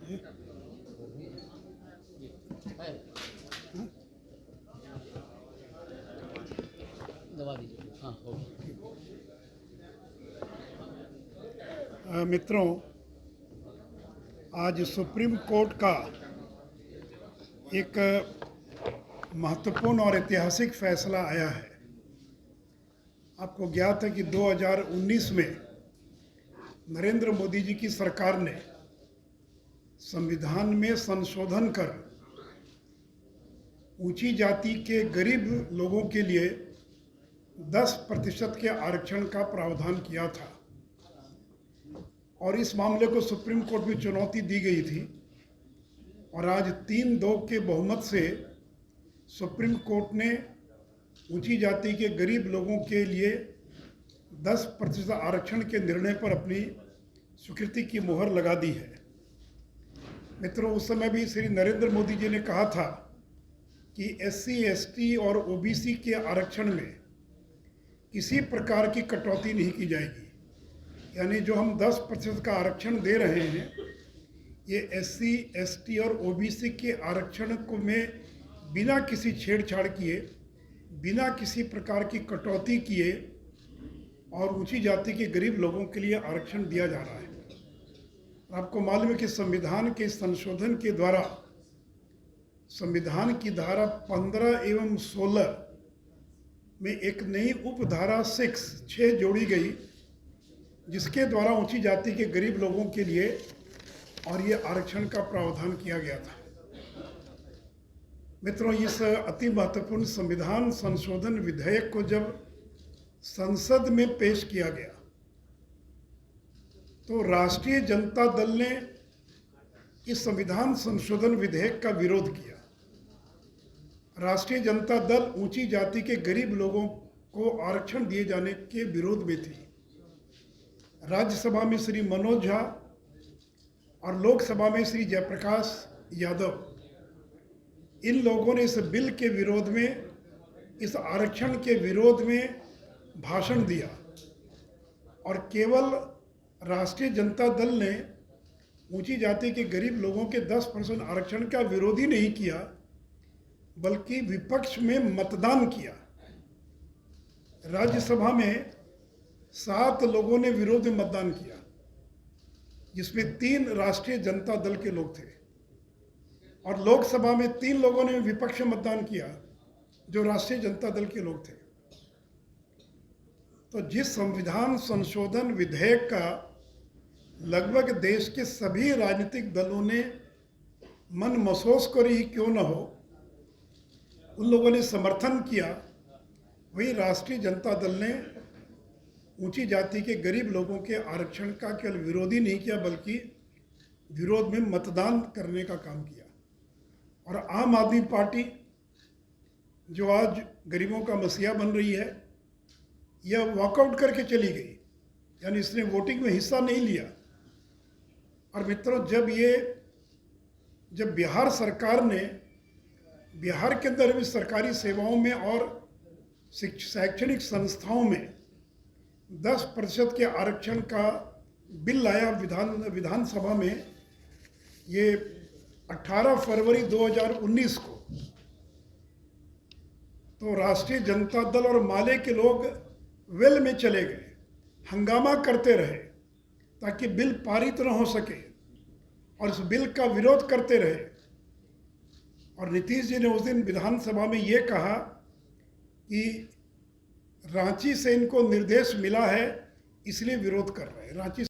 दबा दीजिए। हाँ, हो गया। मित्रों, आज सुप्रीम कोर्ट का एक महत्वपूर्ण और ऐतिहासिक फैसला आया है। आपको ज्ञात है कि 2019 में नरेंद्र मोदी जी की सरकार ने संविधान में संशोधन कर ऊंची जाति के गरीब लोगों के लिए 10% के आरक्षण का प्रावधान किया था और इस मामले को सुप्रीम कोर्ट में चुनौती दी गई थी और आज 3-2 के बहुमत से सुप्रीम कोर्ट ने ऊंची जाति के गरीब लोगों के लिए 10% आरक्षण के निर्णय पर अपनी स्वीकृति की मुहर लगा दी है। मित्रों, उस समय भी श्री नरेंद्र मोदी जी ने कहा था कि SC, ST और OBC के आरक्षण में किसी प्रकार की कटौती नहीं की जाएगी। यानी जो हम 10% का आरक्षण दे रहे हैं, ये SC, ST और OBC के आरक्षण को में बिना किसी छेड़छाड़ किए, बिना किसी प्रकार की कटौती किए और ऊंची जाति के गरीब लोगों के लिए आरक्षण दिया जा रहा है। आपको मालूम है कि संविधान के संशोधन के द्वारा संविधान की धारा 15 एवं 16 में एक नई उपधारा 6 जोड़ी गई, जिसके द्वारा ऊंची जाति के गरीब लोगों के लिए और ये आरक्षण का प्रावधान किया गया था। मित्रों, इस अति महत्वपूर्ण संविधान संशोधन विधेयक को जब संसद में पेश किया गया तो राष्ट्रीय जनता दल ने इस संविधान संशोधन विधेयक का विरोध किया। राष्ट्रीय जनता दल ऊंची जाति के गरीब लोगों को आरक्षण दिए जाने के विरोध में थी। राज्यसभा में श्री मनोज झा और लोकसभा में श्री जयप्रकाश यादव, इन लोगों ने इस बिल के विरोध में, इस आरक्षण के विरोध में भाषण दिया और केवल राष्ट्रीय जनता दल ने ऊंची जाति के गरीब लोगों के 10% आरक्षण का विरोध ही नहीं किया, बल्कि विपक्ष में मतदान किया। राज्यसभा में 7 लोगों ने विरोध में मतदान किया, जिसमें 3 राष्ट्रीय जनता दल के लोग थे, और लोकसभा में 3 लोगों ने विपक्ष में मतदान किया, जो राष्ट्रीय जनता दल के लोग थे। तो जिस संविधान संशोधन विधेयक का लगभग देश के सभी राजनीतिक दलों ने मन महसूस कर ही क्यों न हो, उन लोगों ने समर्थन किया, वही राष्ट्रीय जनता दल ने ऊंची जाति के गरीब लोगों के आरक्षण का केवल विरोध ही नहीं किया, बल्कि विरोध में मतदान करने का काम किया। और आम आदमी पार्टी, जो आज गरीबों का मसीहा बन रही है, यह वॉकआउट करके चली गई, यानी इसने वोटिंग में हिस्सा नहीं लिया। और मित्रों, जब बिहार सरकार ने बिहार के अंदर भी सरकारी सेवाओं में और शैक्षणिक संस्थाओं में 10% के आरक्षण का बिल लाया विधानसभा में, ये 18 फरवरी 2019 को, तो राष्ट्रीय जनता दल और माले के लोग वेल में चले गए, हंगामा करते रहे ताकि बिल पारित न हो सके, और इस बिल का विरोध करते रहे। और नीतीश जी ने उस दिन विधानसभा में ये कहा कि रांची से इनको निर्देश मिला है, इसलिए विरोध कर रहे हैं। रांची